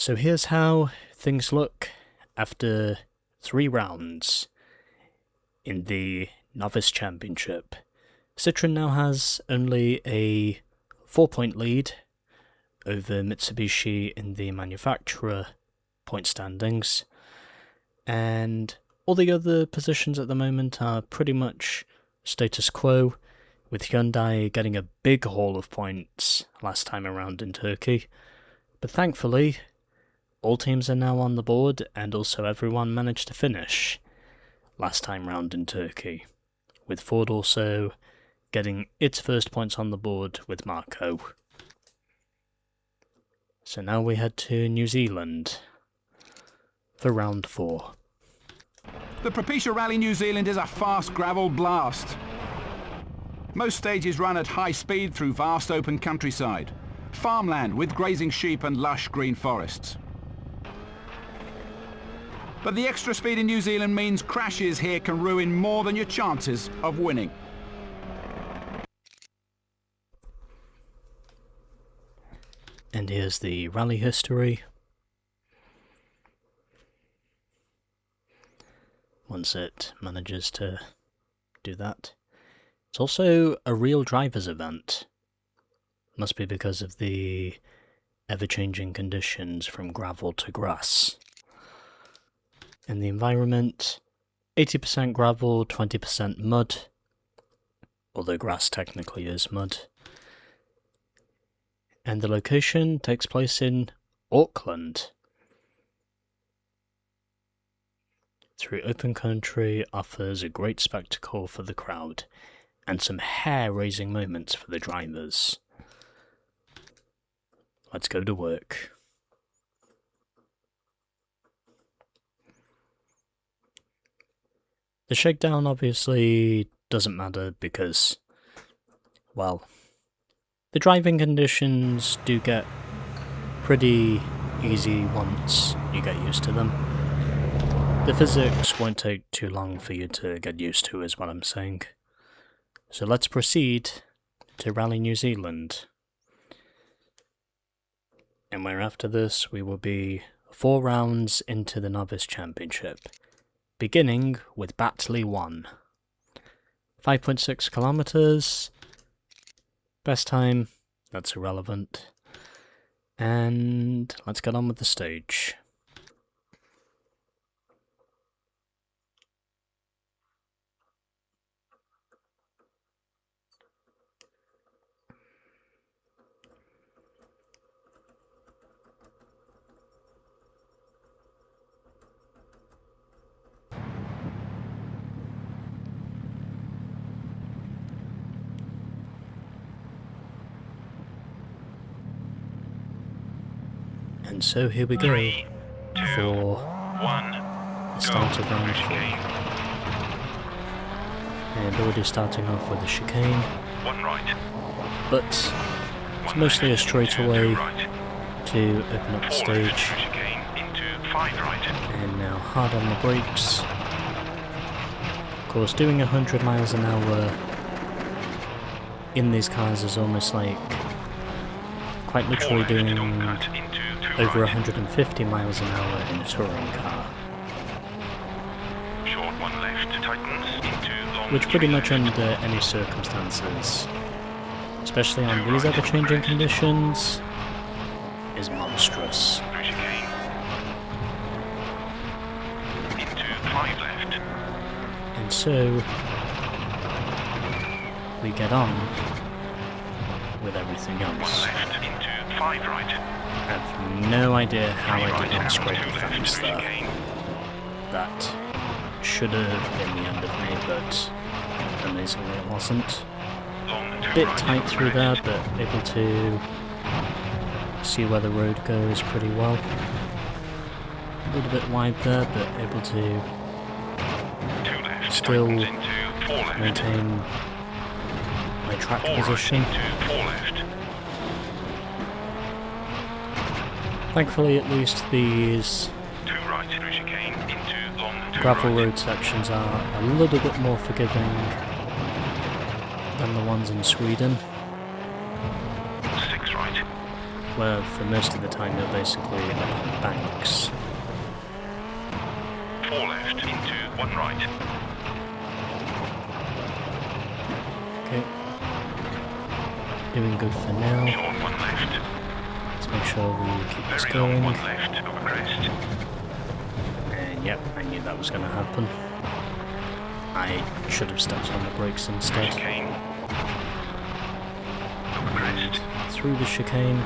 So here's how things look after 3 rounds in the Novice Championship. Citroën now has only a 4-point lead over Mitsubishi in the manufacturer point standings, and all the other positions at the moment are pretty much status quo, with Hyundai getting a big haul of points last time around in Turkey. But thankfully, all teams are now on the board, and also everyone managed to finish last time round in Turkey, with Ford also getting its first points on the board with Marco. So now we head to New Zealand for round 4. The Propecia Rally New Zealand is a fast gravel blast. Most stages run at high speed through vast open countryside, farmland with grazing sheep and lush green forests. But the extra speed in New Zealand means crashes here can ruin more than your chances of winning. And here's the rally history. Once it manages to do that. It's also a real driver's event. Must be because of the ever-changing conditions from gravel to grass. And the environment, 80% gravel, 20% mud, although grass technically is mud. And the location takes place in Auckland. Through open country offers a great spectacle for the crowd, and some hair-raising moments for the drivers. Let's go to work. The shakedown obviously doesn't matter because, well, the driving conditions do get pretty easy once you get used to them. The physics won't take too long for you to get used to, is what I'm saying. So let's proceed to Rally New Zealand. And where after this we will be 4 rounds into the Novice Championship, beginning with Batley 1. 5.6 kilometers. Best time, that's irrelevant. And let's get on with the stage. And so here we go 3, 2, for 1. the start of round 4. And already starting off with the chicane, 1 right. but it's 1 mostly a left, straightaway 2 right. to open up the 4 stage. left, chicane into 5 right. And now hard on the brakes. Of course, doing 100 miles an hour in these cars is almost like quite literally 4 left, doing don't cut into 2 over right. 150 miles an hour in a touring car, Short 1 left, tightens into long. which pretty much 3 left. under any circumstances, especially on 2 these right, ever-changing crest. conditions, is monstrous. Through chicane. Into 5 left. And so we get on with everything 1 else. left, into 5 right. I have no idea how 3 I right, did not and scrape 2 the left, fence through there. chicane. That should have been the end of me, but amazingly it wasn't. Long 2 Bit right, tight through there, crest. but able to see where the road goes pretty well. A little bit wide there, but able to 2 left, still tightens into 4 left. maintain my track 4 right, position. into 4 left. Thankfully, at least these 2 right, through chicane, into long 2 gravel right. road sections are a little bit more forgiving than the ones in Sweden. 6 right. where for most of the time you're basically up on banks. 4 left into 1 right. Okay. Doing good for now. Short 1 left. Let's make sure we keep this Very long going. 1 left over crest. And yep, I knew that was going to happen. I should have stepped on the brakes instead. Chicane. Over crest. Through the chicane.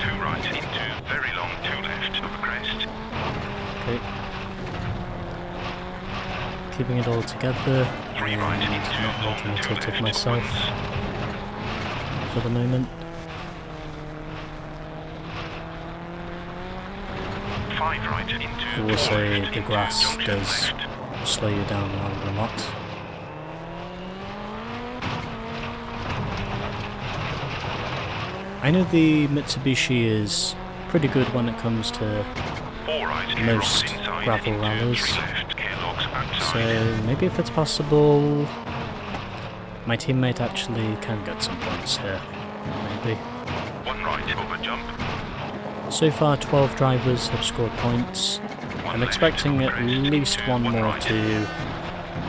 2 right into very long 2 left over crest. Okay. Keeping it all together 3 and right into not long making a 2 tilt of left myself opens. for the moment. 5 right into I will 4 say left the into grass junction does left. slow you down rather a lot. I know the Mitsubishi is pretty good when it comes to 4 right most gearbox inside gravel into rallies. 3 left gearbox outside. So maybe if it's possible, my teammate actually can get some points here. Maybe. 1 right over jump. So far 12 drivers have scored points. 1 I'm left expecting over at crest least into one 1 more right. to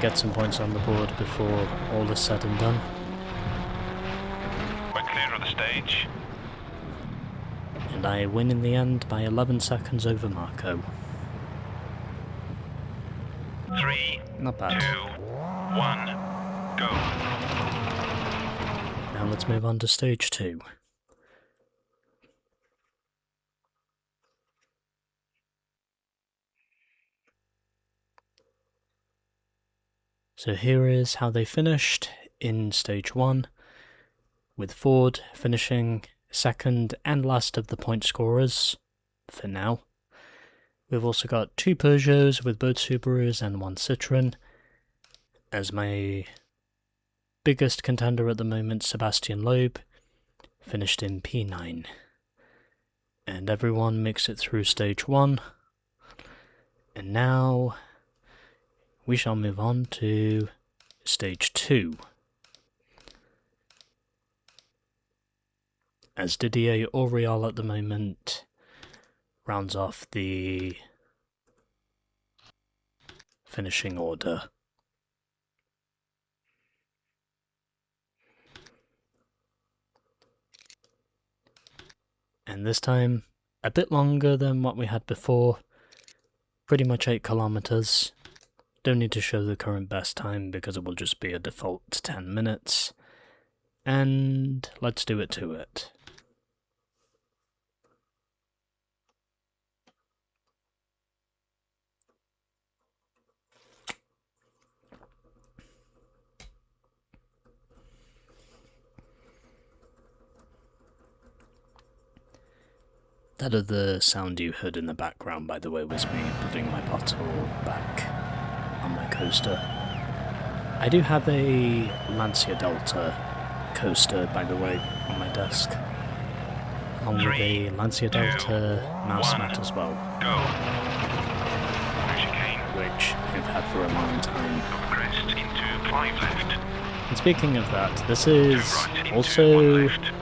get some points on the board before all is said and done. We're clear of the stage. And I win in the end by 11 seconds over Marco. 3, Not 2, bad. 1, go. Now let's move on to stage 2. So here is how they finished in stage 1, with Ford finishing second and last of the point scorers for now. We've also got 2 Peugeots with both Subarus and 1 Citroen. As my biggest contender at the moment, Sebastian Loeb, finished in P9. And everyone makes it through stage 1. And now we shall move on to stage 2. As Didier Auriol at the moment rounds off the finishing order. And this time, a bit longer than what we had before, pretty much 8 kilometers. Don't need to show the current best time because it will just be a default 10 minutes. And let's do it to it. That other sound you heard in the background, by the way, was me putting my bottle back on my coaster. I do have a Lancia Delta coaster, by the way, on my desk, along with a Lancia Delta mouse mat as well, Go. Through chicane. which I've had for a long time. Over crest into 5 left. And speaking of that, this 2 is right into 1 also left.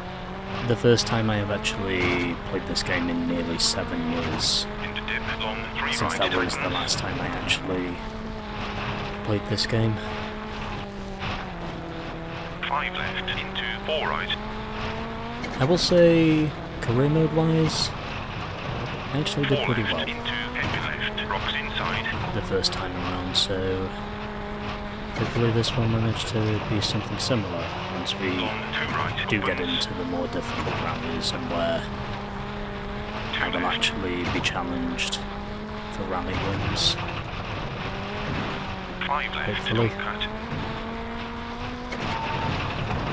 the first time I have actually played this game in nearly 7 years, Into dip long 3 since right that was the opens. last time I actually played this game. 5 left into 4 right. I will say, career mode wise, I actually 4 did pretty left well into heavy left. Rocks inside. the first time around, so hopefully this will manage to be something similar once we Long 2 right do get opens. into the more difficult rallies and where 2 I will left. actually be challenged for rally wins. 5 left. hopefully. Top cut.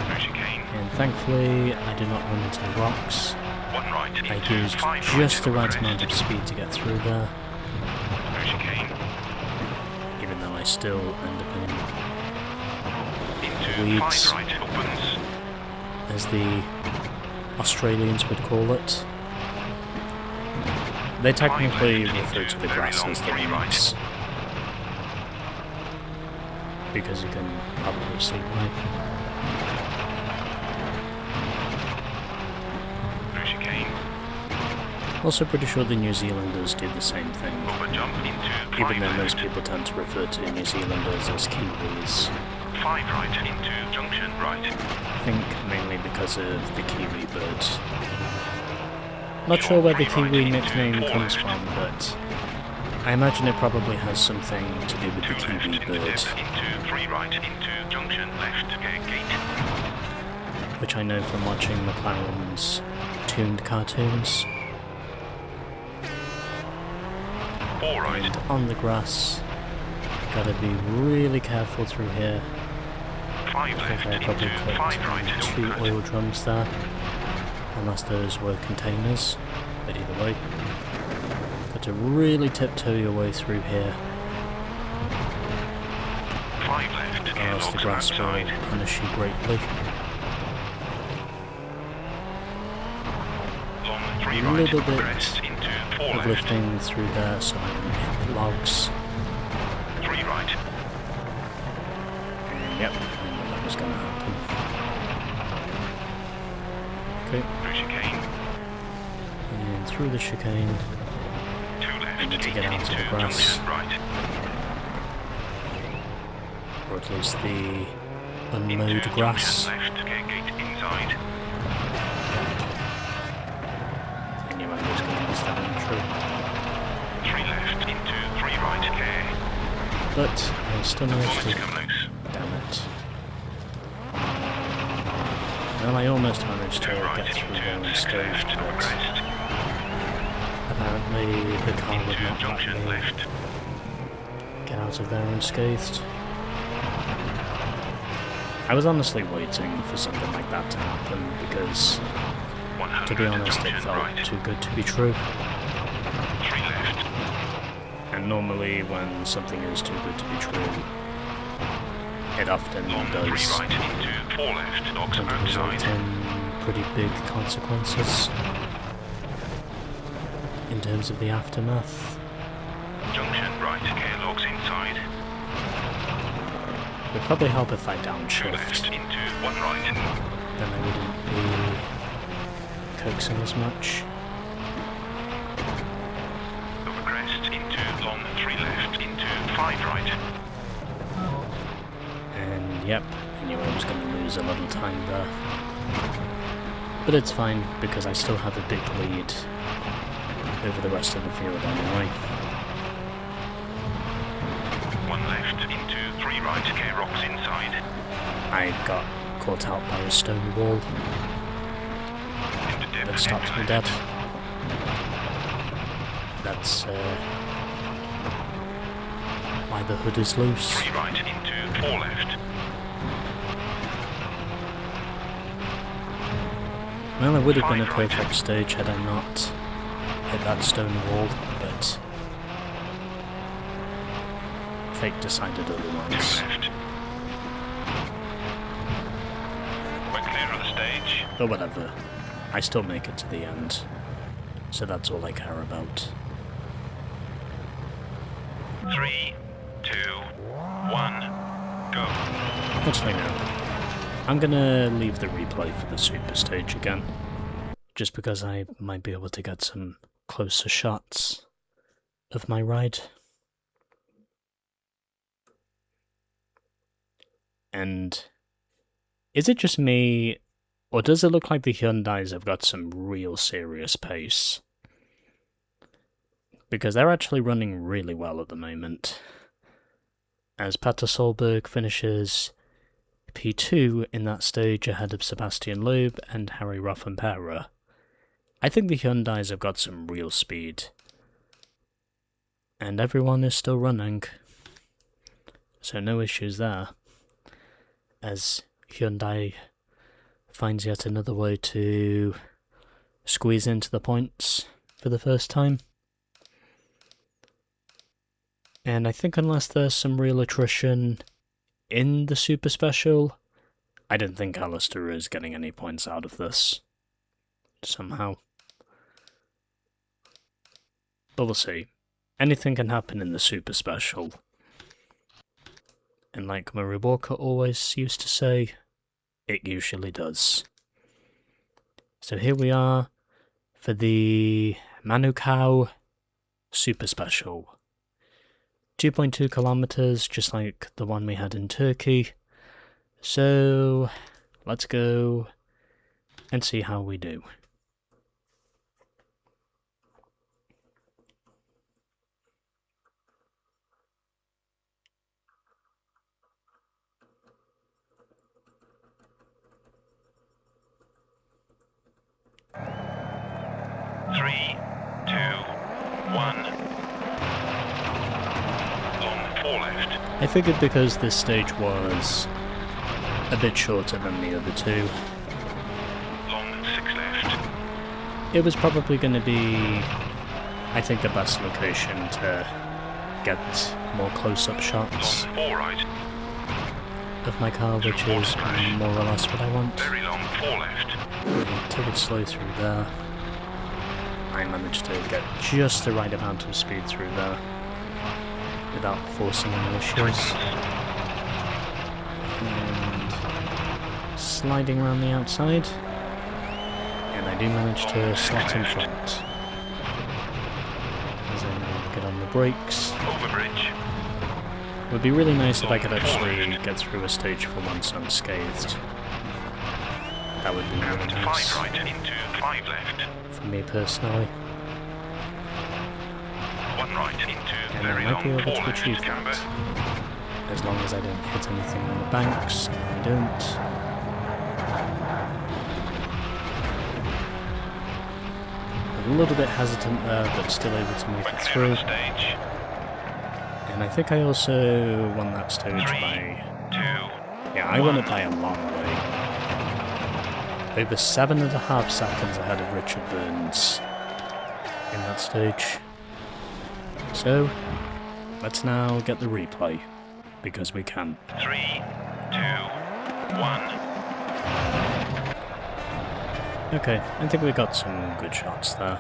Through chicane. And thankfully I do not run into the rocks. 1 right I into used 5 just right the over right crest. amount of speed to get through there, Through chicane. even though I still end up Into Weeds. 5 right opens. in, as the Australians would call it. They technically refer to the grass as the weeds, because you can probably see why. Through chicane. Also pretty sure the New Zealanders do the same thing, Over jump into 5 even though left. most people tend to refer to New Zealanders as Kiwis. 5 right into junction right. I think mainly because of the Kiwi bird. Not sure where the Kiwi nickname comes from, but I imagine it probably has something to do with the 2 left Kiwi into bird, depth into 3 right into junction left gate. which I know from watching McLaren's tuned cartoons. 4 right. And on the grass, gotta be really careful through here. 5 I left think I probably into clicked 5 right. maybe 2 oil drums there, unless those were containers, but either way. Got to really tiptoe your way through here, 5 left. or else the grass will outside. punish you greatly. Long A 3 right. little Over bit crest into 4 of left. lifting through there so I can hit the logs. 3 right. And yep, I knew that was going to happen. Okay, Through chicane. and through the chicane, 2 left. I need to get out of the into grass, junction right. or at least the unmowed Into grass. junction left. Gate inside. I knew I was going to miss that entry. 3 left into 3 right. Care. But I still managed Bonnets to... come loose. Damn it. Well, I almost managed to 2 right get through there into unscathed, left. Over but crest. apparently the car would Into not let junction me left. get out of there unscathed. I was honestly waiting for something like that to happen because, 100 to be honest, it junction felt right. too good to be true. 3 left. And normally when something is too good to be true, it often Long 3 does right into 4 left. Logs tend to result outside. in pretty big consequences in terms of the aftermath. Junction right. Care logs inside. It would probably help if I 2 downshift, left into 1 right. then I wouldn't be coaxing as much. Over crest into long 3 left into 5 right. And yep, I knew I was going to lose a little time there. But it's fine, because I still have a big lead over the rest of the field anyway. 1 left into 3 right. Care rocks inside. I got caught out by a stone wall Into depth. that stopped me left. dead. That's why the hood is loose. 3 right into 4 left. Well, it would have been a 5 right. perfect stage had I not hit that stone wall, but fate decided 2 otherwise. left. We're clear of the stage. But whatever, I still make it to the end, so that's all I care about. 3, 2, 1, go. Actually, no. I'm gonna leave the replay for the super stage again, just because I might be able to get some closer shots of my ride. And is it just me, or does it look like the Hyundais have got some real serious pace? Because they're actually running really well at the moment. As Petter Solberg finishes P2 in that stage ahead of Sebastian Loeb and Harry Roffampera. I think the Hyundais have got some real speed. And everyone is still running. So no issues there. As Hyundai finds yet another way to squeeze into the points for the first time. And I think unless there's some real attrition in the Super Special, I don't think Alistair is getting any points out of this. Somehow. But we'll see. Anything can happen in the Super Special. And like Murray Walker always used to say, it usually does. So here we are for the Manukau Super Special. 2.2 kilometers, just like the one we had in Turkey. So, let's go and see how we do. Three, two, one. Long 4 left. I figured because this stage was a bit shorter than the other two, Long 6 left. it was probably going to be, I think, the best location to get more close-up shots Long 4 right. of my car, which is more or less what I want. Very long 4 left. Take it slow through there. I managed to get just the right amount of speed through there without forcing any issues. And sliding around the outside. And I do manage to slot in front. As I now get on the brakes. Over bridge. It would be really nice if I could actually get through a stage for once unscathed. That would be really And nice 5 right into 5 left. for me personally. 1 right into And I very might be long able 4 to left achieve camber. that. As long as I don't hit anything on the banks. No, I don't. A little bit hesitant there, but still able to make it Clear of through. the stage. And I think I also won that stage 3, by... 2, Yeah, I won it by a long way. Over 7.5 seconds ahead of Richard Burns in that stage. So, let's now get the replay, because we can. 3, 2, 1. Okay, I think we got some good shots there.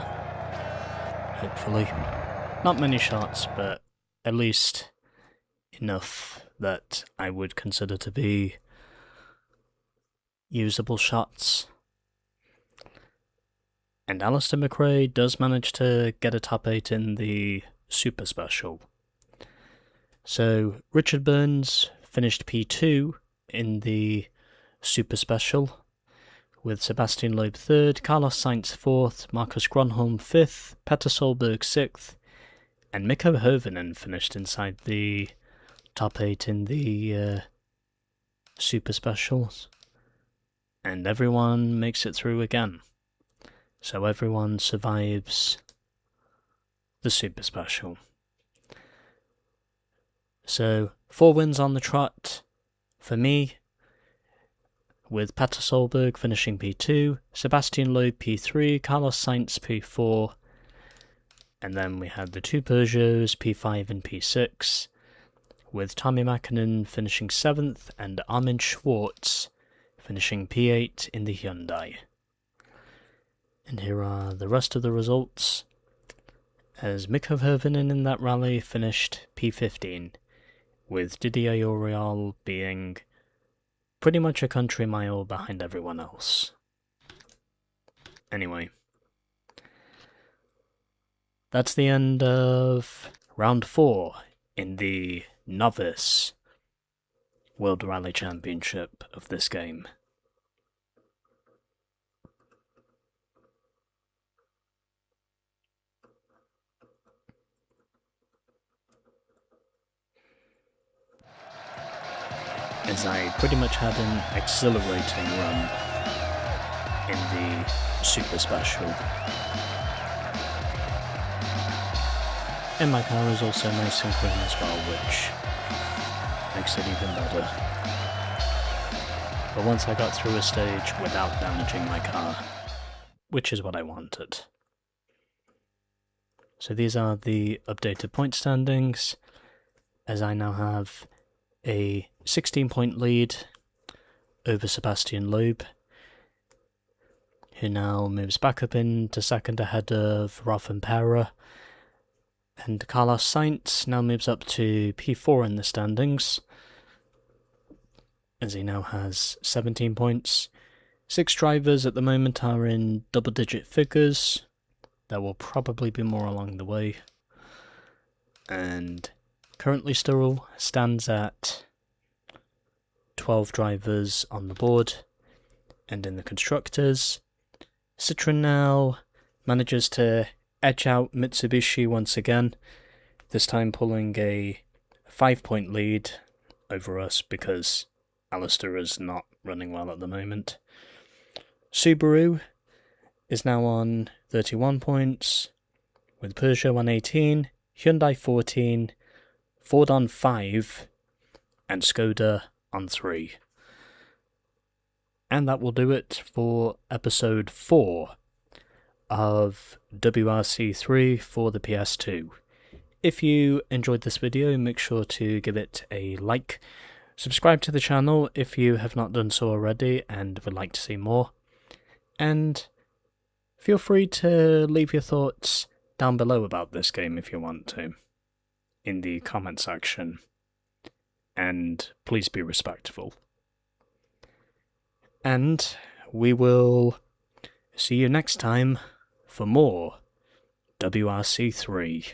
Hopefully. Not many shots, but at least enough that I would consider to be usable shots. And Alistair McRae does manage to get a top 8 in the Super Special. So, Richard Burns finished P2 in the Super Special, with Sebastian Loeb 3rd, Carlos Sainz 4th, Marcus Gronholm 5th, Petter Solberg 6th, and Mikko Hirvonen finished inside the top 8 in the Super Specials. And everyone makes it through again. So everyone survives the Super Special. So, 4 wins on the trot for me, with Petter Solberg finishing P2, Sebastian Loeb P3, Carlos Sainz P4, and then we had the 2 Peugeots, P5 and P6, with Tommy Mäkinen finishing 7th and Armin Schwartz finishing P8 in the Hyundai. And here are the rest of the results, as Mikko Hirvonen in that rally finished P15, with Didier Auriol being pretty much a country mile behind everyone else. Anyway, that's the end of round 4 in the Novice World Rally Championship of this game. As I pretty much had an exhilarating run in the Super Special. And my car is also nice and clean as well, which makes it even better. But once I got through a stage without damaging my car, which is what I wanted. So these are the updated point standings, as I now have a 16-point lead over Sebastian Loeb, who now moves back up into second ahead of Rovanperä, and Carlos Sainz now moves up to P4 in the standings, as he now has 17 points. 6 drivers at the moment are in double-digit figures, There will probably be more along the way. And currently still stands at 12 drivers on the board. And in the constructors, Citroën now manages to edge out Mitsubishi once again, this time pulling a 5-point lead over us because Alistair is not running well at the moment. Subaru is now on 31 points, with Peugeot on 18, Hyundai 14, Ford on 5, and Skoda on 3. And that will do it for episode 4 of WRC 3 for the PS2. If you enjoyed this video, make sure to give it a like. Subscribe to the channel if you have not done so already and would like to see more. And feel free to leave your thoughts down below about this game if you want to, in the comment section. And please be respectful. And we will see you next time for more WRC 3.